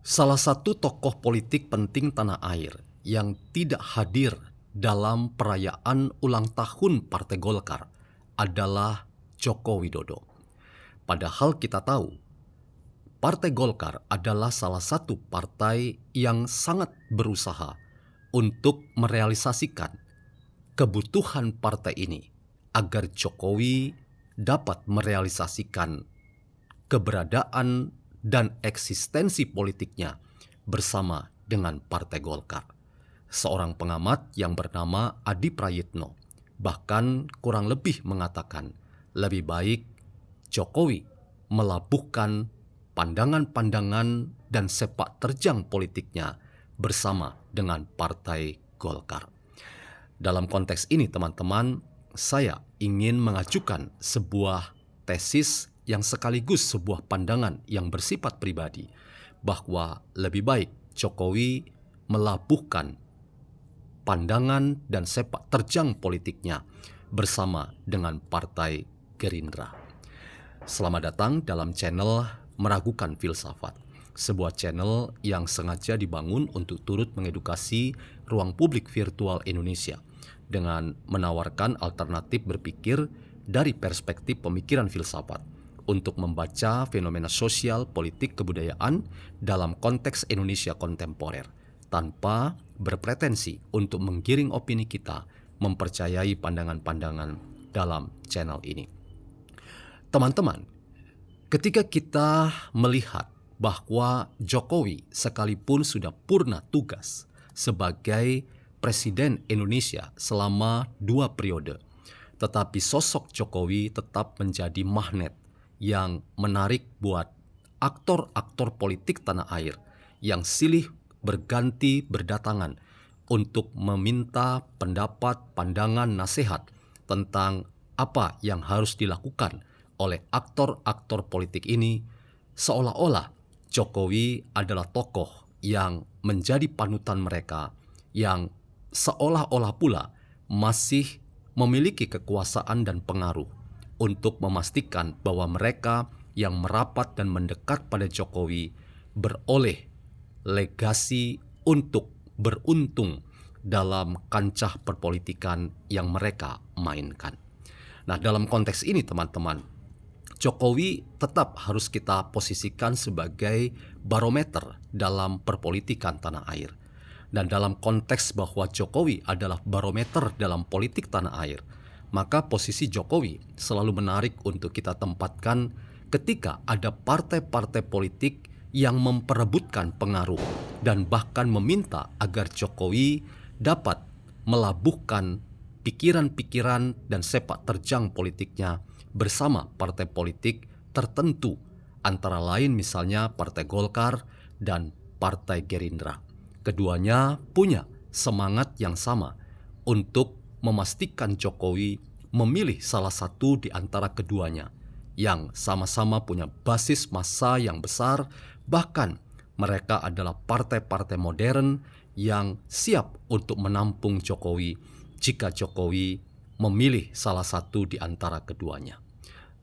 Salah satu tokoh politik penting tanah air yang tidak hadir dalam perayaan ulang tahun Partai Golkar adalah Joko Widodo. Padahal kita tahu, Partai Golkar adalah salah satu partai yang sangat berusaha untuk merealisasikan kebutuhan partai ini agar Jokowi dapat merealisasikan keberadaan dan eksistensi politiknya bersama dengan Partai Golkar. Seorang pengamat yang bernama Adi Prayitno bahkan kurang lebih mengatakan lebih baik Jokowi melabuhkan pandangan-pandangan dan sepak terjang politiknya bersama dengan Partai Golkar. Dalam konteks ini teman-teman, saya ingin mengajukan sebuah tesis yang sekaligus sebuah pandangan yang bersifat pribadi bahwa lebih baik Jokowi melabuhkan pandangan dan sepak terjang politiknya bersama dengan Partai Gerindra. Selamat datang dalam channel Meragukan Filsafat, sebuah channel yang sengaja dibangun untuk turut mengedukasi ruang publik virtual Indonesia dengan menawarkan alternatif berpikir dari perspektif pemikiran filsafat untuk membaca fenomena sosial, politik, kebudayaan dalam konteks Indonesia kontemporer tanpa berpretensi untuk menggiring opini kita mempercayai pandangan-pandangan dalam channel ini. Teman-teman, ketika kita melihat bahwa Jokowi sekalipun sudah purna tugas sebagai Presiden Indonesia selama 2 periode, tetapi sosok Jokowi tetap menjadi magnet yang menarik buat aktor-aktor politik tanah air yang silih berganti berdatangan untuk meminta pendapat, pandangan, nasihat tentang apa yang harus dilakukan oleh aktor-aktor politik ini, seolah-olah Jokowi adalah tokoh yang menjadi panutan mereka, yang seolah-olah pula masih memiliki kekuasaan dan pengaruh untuk memastikan bahwa mereka yang merapat dan mendekat pada Jokowi beroleh legasi untuk beruntung dalam kancah perpolitikan yang mereka mainkan. Nah, dalam konteks ini teman-teman, Jokowi tetap harus kita posisikan sebagai barometer dalam perpolitikan tanah air. Dan dalam konteks bahwa Jokowi adalah barometer dalam politik tanah air, maka posisi Jokowi selalu menarik untuk kita tempatkan ketika ada partai-partai politik yang memperebutkan pengaruh dan bahkan meminta agar Jokowi dapat melabuhkan pikiran-pikiran dan sepak terjang politiknya bersama partai politik tertentu, antara lain misalnya Partai Golkar dan Partai Gerindra. Keduanya punya semangat yang sama untuk memastikan Jokowi memilih salah satu di antara keduanya yang sama-sama punya basis massa yang besar, bahkan mereka adalah partai-partai modern yang siap untuk menampung Jokowi jika Jokowi memilih salah satu di antara keduanya.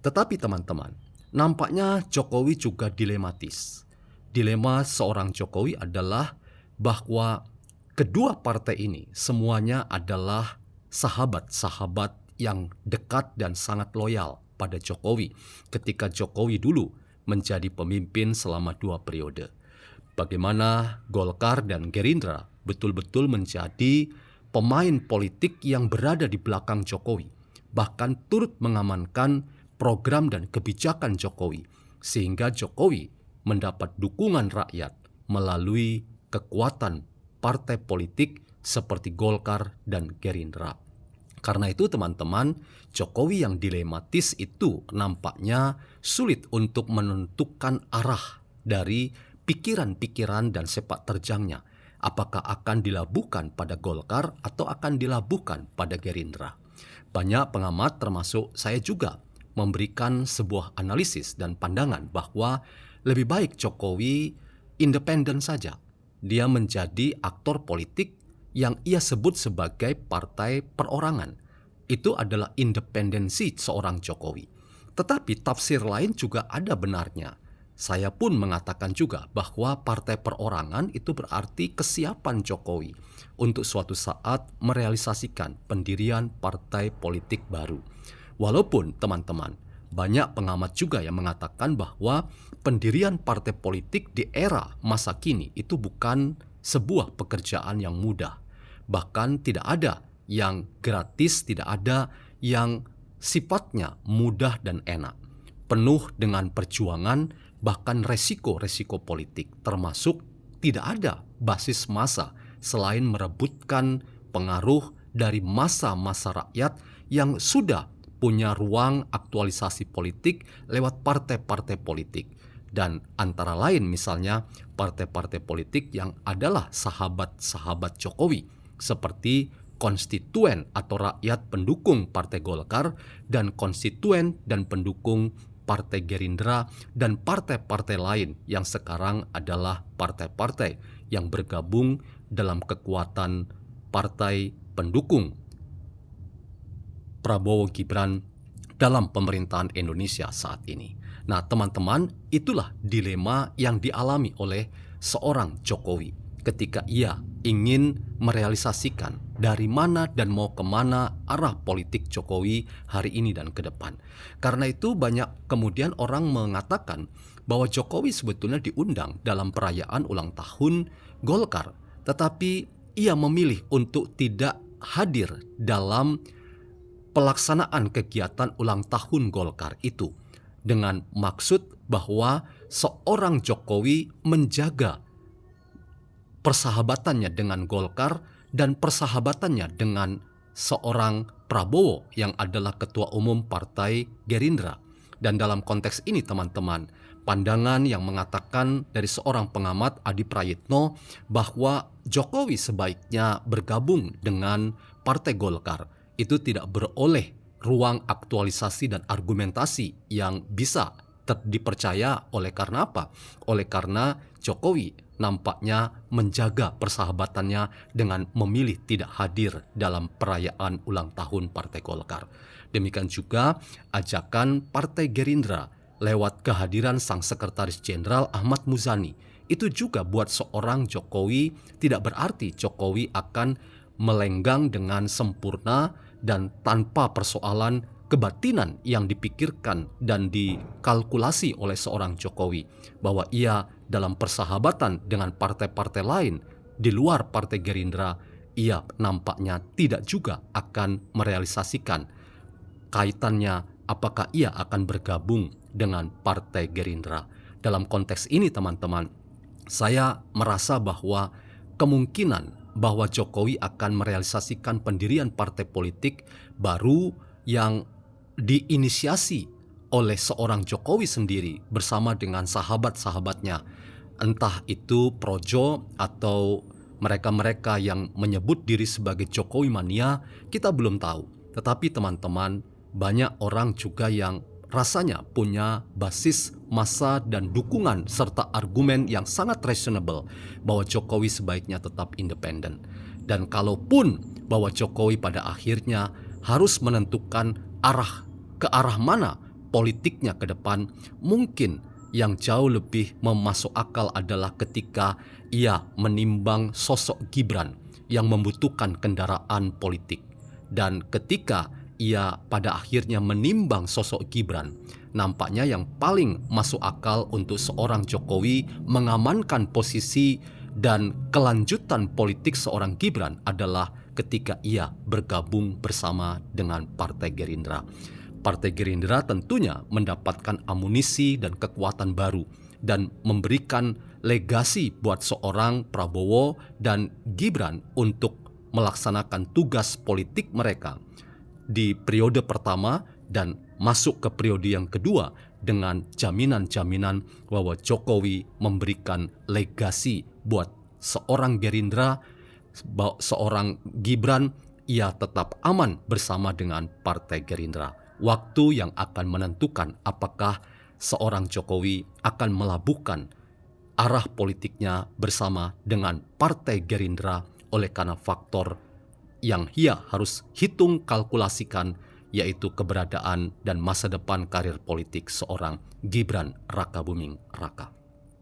Tetapi teman-teman, nampaknya Jokowi juga dilematis. Dilema seorang Jokowi adalah bahwa kedua partai ini semuanya adalah sahabat-sahabat yang dekat dan sangat loyal pada Jokowi ketika Jokowi dulu menjadi pemimpin selama 2 periode. Bagaimana Golkar dan Gerindra betul-betul menjadi pemain politik yang berada di belakang Jokowi, bahkan turut mengamankan program dan kebijakan Jokowi, sehingga Jokowi mendapat dukungan rakyat melalui kekuatan partai politik seperti Golkar dan Gerindra. Karena itu teman-teman, Jokowi yang dilematis itu nampaknya sulit untuk menentukan arah dari pikiran-pikiran dan sepak terjangnya. Apakah akan dilabuhkan pada Golkar atau akan dilabuhkan pada Gerindra? Banyak pengamat termasuk saya juga memberikan sebuah analisis dan pandangan bahwa lebih baik Jokowi independen saja. Dia menjadi aktor politik yang ia sebut sebagai partai perorangan. Itu adalah independensi seorang Jokowi. Tetapi tafsir lain juga ada benarnya Saya pun mengatakan juga bahwa partai perorangan itu berarti kesiapan Jokowi untuk suatu saat merealisasikan pendirian partai politik baru. Walaupun teman-teman, banyak pengamat juga yang mengatakan bahwa pendirian partai politik di era masa kini itu bukan sebuah pekerjaan yang mudah. Bahkan tidak ada yang gratis, tidak ada yang sifatnya mudah dan enak. Penuh dengan perjuangan, bahkan resiko-resiko politik, termasuk tidak ada basis massa selain merebutkan pengaruh dari massa-massa rakyat yang sudah punya ruang aktualisasi politik lewat partai-partai politik. Dan antara lain misalnya partai-partai politik yang adalah sahabat-sahabat Jokowi seperti konstituen atau rakyat pendukung Partai Golkar dan konstituen dan pendukung Partai Gerindra dan partai-partai lain yang sekarang adalah partai-partai yang bergabung dalam kekuatan partai pendukung Prabowo Gibran dalam pemerintahan Indonesia saat ini. Nah, teman-teman, itulah dilema yang dialami oleh seorang Jokowi ketika ia ingin merealisasikan dari mana dan mau kemana arah politik Jokowi hari ini dan ke depan. Karena itu banyak kemudian orang mengatakan bahwa Jokowi sebetulnya diundang dalam perayaan ulang tahun Golkar, tetapi ia memilih untuk tidak hadir dalam pelaksanaan kegiatan ulang tahun Golkar itu dengan maksud bahwa seorang Jokowi menjaga persahabatannya dengan Golkar dan persahabatannya dengan seorang Prabowo yang adalah ketua umum Partai Gerindra. Dan dalam konteks ini teman-teman, pandangan yang mengatakan dari seorang pengamat Adi Prayitno bahwa Jokowi sebaiknya bergabung dengan Partai Golkar itu tidak beroleh ruang aktualisasi dan argumentasi yang bisa dipercaya. Oleh karena apa? Oleh karena Jokowi nampaknya menjaga persahabatannya dengan memilih tidak hadir dalam perayaan ulang tahun Partai Golkar. Demikian juga ajakan Partai Gerindra lewat kehadiran sang Sekretaris Jenderal Ahmad Muzani. Itu juga buat seorang Jokowi tidak berarti Jokowi akan melenggang dengan sempurna dan tanpa persoalan kebatinan yang dipikirkan dan dikalkulasi oleh seorang Jokowi bahwa ia dalam persahabatan dengan partai-partai lain di luar Partai Gerindra, ia nampaknya tidak juga akan merealisasikan kaitannya apakah ia akan bergabung dengan Partai Gerindra. Dalam konteks ini teman-teman, saya merasa bahwa kemungkinan bahwa Jokowi akan merealisasikan pendirian partai politik baru yang diinisiasi oleh seorang Jokowi sendiri bersama dengan sahabat-sahabatnya, entah itu Projo atau mereka-mereka yang menyebut diri sebagai Jokowi mania, kita belum tahu. Tetapi teman-teman, banyak orang juga yang rasanya punya basis massa dan dukungan serta argumen yang sangat reasonable bahwa Jokowi sebaiknya tetap independen. Dan kalaupun bahwa Jokowi pada akhirnya harus menentukan ke arah mana politiknya ke depan, mungkin yang jauh lebih memasuk akal adalah ketika ia menimbang sosok Gibran yang membutuhkan kendaraan politik. Dan ketika ia pada akhirnya menimbang sosok Gibran, nampaknya yang paling masuk akal untuk seorang Jokowi mengamankan posisi dan kelanjutan politik seorang Gibran adalah ketika ia bergabung bersama dengan Partai Gerindra. Partai Gerindra tentunya mendapatkan amunisi dan kekuatan baru dan memberikan legasi buat seorang Prabowo dan Gibran untuk melaksanakan tugas politik mereka di periode pertama dan masuk ke periode yang kedua dengan jaminan-jaminan bahwa Jokowi memberikan legasi buat seorang Gerindra, seorang Gibran, ia tetap aman bersama dengan Partai Gerindra. Waktu yang akan menentukan apakah seorang Jokowi akan melabuhkan arah politiknya bersama dengan Partai Gerindra oleh karena faktor yang ia harus hitung kalkulasikan, yaitu keberadaan dan masa depan karir politik seorang Gibran Rakabuming Raka.